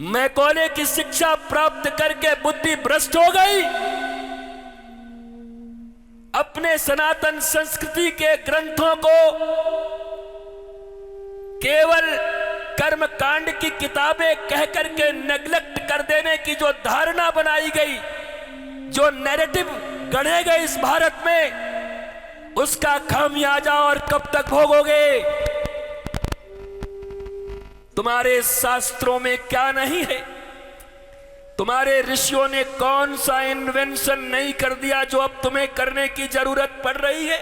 Macaulay की शिक्षा प्राप्त करके बुद्धि भ्रष्ट हो गई। अपने सनातन संस्कृति के ग्रंथों को केवल कर्मकांड की किताबें कह करके नेग्लेक्ट कर देने की जो धारणा बनाई गई, जो नैरेटिव गढ़े गए इस भारत में, उसका खामियाजा और कब तक भोगोगे? तुम्हारे शास्त्रों में क्या नहीं है? तुम्हारे ऋषियों ने कौन सा इन्वेंशन नहीं कर दिया जो अब तुम्हें करने की जरूरत पड़ रही है?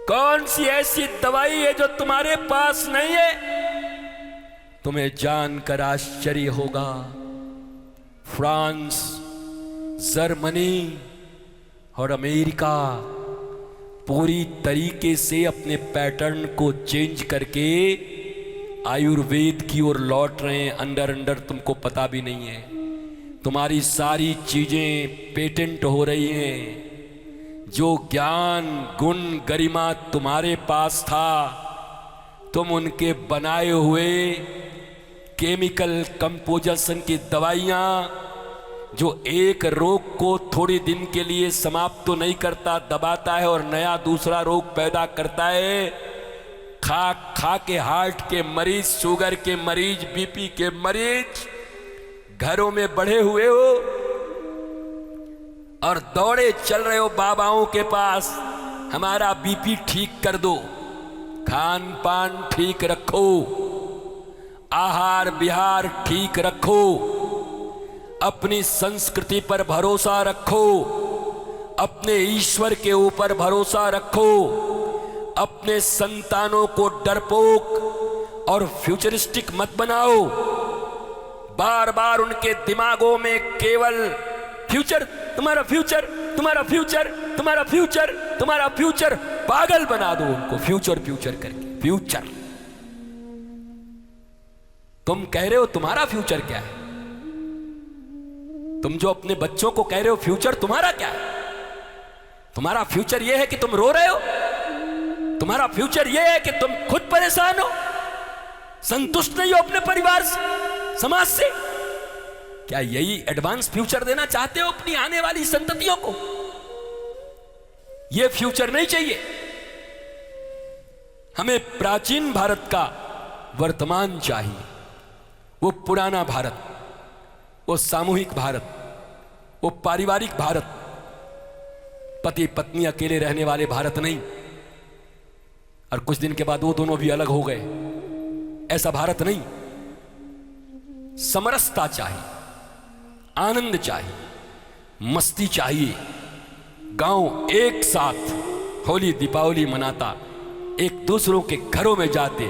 कौन सी ऐसी दवाई है जो तुम्हारे पास नहीं है? तुम्हें जानकर आश्चर्य होगा, फ्रांस, जर्मनी और अमेरिका पूरी तरीके से अपने पैटर्न को चेंज करके आयुर्वेद की ओर लौट रहे हैं। अंदर अंदर तुमको पता भी नहीं है। तुम्हारी सारी चीजें पेटेंट हो रही हैं। जो ज्ञान, गुण, गरिमा तुम्हारे पास था, तुम उनके बनाए हुए केमिकल कंपोजिशन की दवाइयां, जो एक रोग को थोड़े दिन के लिए समाप्त तो नहीं करता, दबाता है और नया दूसरा रोग पैदा करता है। खा खा के हार्ट के मरीज, शुगर के मरीज, बीपी के मरीज घरों में बढ़े हुए हो और दौड़े चल रहे हो बाबाओं के पास, हमारा बीपी ठीक कर दो, खान पान ठीक रखो, आहार विहार ठीक रखो, अपनी संस्कृति पर भरोसा रखो, अपने ईश्वर के ऊपर भरोसा रखो, अपने संतानों को डरपोक और फ्यूचरिस्टिक मत बनाओ। बार बार उनके दिमागों में केवल फ्यूचर, तुम्हारा फ्यूचर, तुम्हारा फ्यूचर, तुम्हारा फ्यूचर, तुम्हारा फ्यूचर, पागल बना दो उनको फ्यूचर फ्यूचर करके। फ्यूचर, तुम कह रहे हो तुम्हारा फ्यूचर क्या है? तुम जो अपने बच्चों को कह रहे हो फ्यूचर तुम्हारा क्या है? तुम्हारा फ्यूचर यह है कि तुम रो रहे हो? तुम्हारा फ्यूचर यह है कि तुम खुद परेशान हो, संतुष्ट नहीं हो अपने परिवार से, समाज से? क्या यही एडवांस फ्यूचर देना चाहते हो अपनी आने वाली संततियों को? यह फ्यूचर नहीं चाहिए हमें। प्राचीन भारत का वर्तमान चाहिए, वो पुराना भारत, वो सामूहिक भारत, वो पारिवारिक भारत, पति पत्नी अकेले रहने वाले भारत नहीं और कुछ दिन के बाद वो दोनों भी अलग हो गए, ऐसा भारत नहीं। समरसता चाहिए, आनंद चाहिए, मस्ती चाहिए। गांव एक साथ होली दीपावली मनाता, एक दूसरों के घरों में जाते।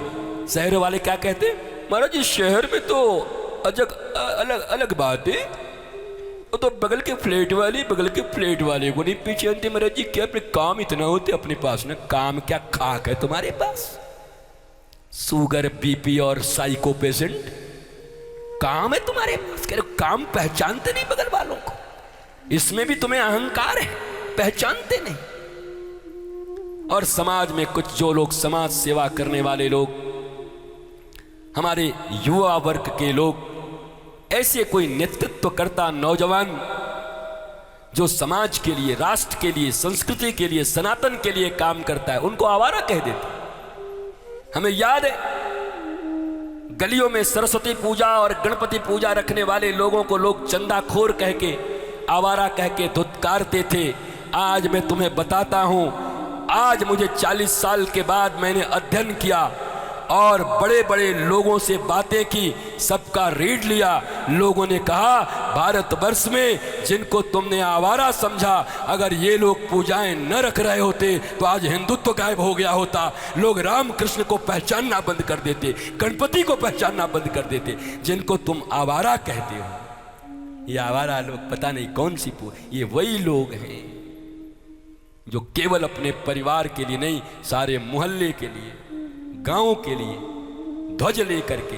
शहर वाले क्या कहते? महाराज जी शहर में तो अलग अलग बात है, वो तो बगल के फ्लैट वाले को नहीं पीछे आते। महाराज जी क्या अपने काम इतना होते अपने पास ना? काम क्या खाक है तुम्हारे पास? शुगर, बीपी और साइको पेशेंट, काम है तुम्हारे पास? कह रहे काम पहचानते नहीं बगल वालों को, इसमें भी तुम्हें अहंकार है, पहचानते नहीं। और समाज में कुछ जो लोग समाज सेवा करने वाले लोग, हमारे युवा वर्ग के लोग, ऐसे कोई नेतृत्व करता नौजवान जो समाज के लिए, राष्ट्र के लिए, संस्कृति के लिए, सनातन के लिए काम करता है, उनको आवारा कह देते। हमें याद है गलियों में सरस्वती पूजा और गणपति पूजा रखने वाले लोगों को लोग चंदाखोर कह के, आवारा कह के धुतकारते थे। आज मैं तुम्हें बताता हूं, आज मुझे 40 साल के बाद मैंने अध्ययन किया और बड़े बड़े लोगों से बातें की, सबका रीड लिया। लोगों ने कहा भारतवर्ष में जिनको तुमने आवारा समझा, अगर ये लोग पूजाएं न रख रहे होते तो आज हिंदुत्व गायब हो गया होता। लोग राम कृष्ण को पहचानना बंद कर देते, गणपति को पहचानना बंद कर देते। जिनको तुम आवारा कहते हो, ये आवारा लोग पता नहीं कौन सी ये वही लोग हैं जो केवल अपने परिवार के लिए नहीं, सारे मोहल्ले के लिए, गांव के लिए ध्वज लेकर के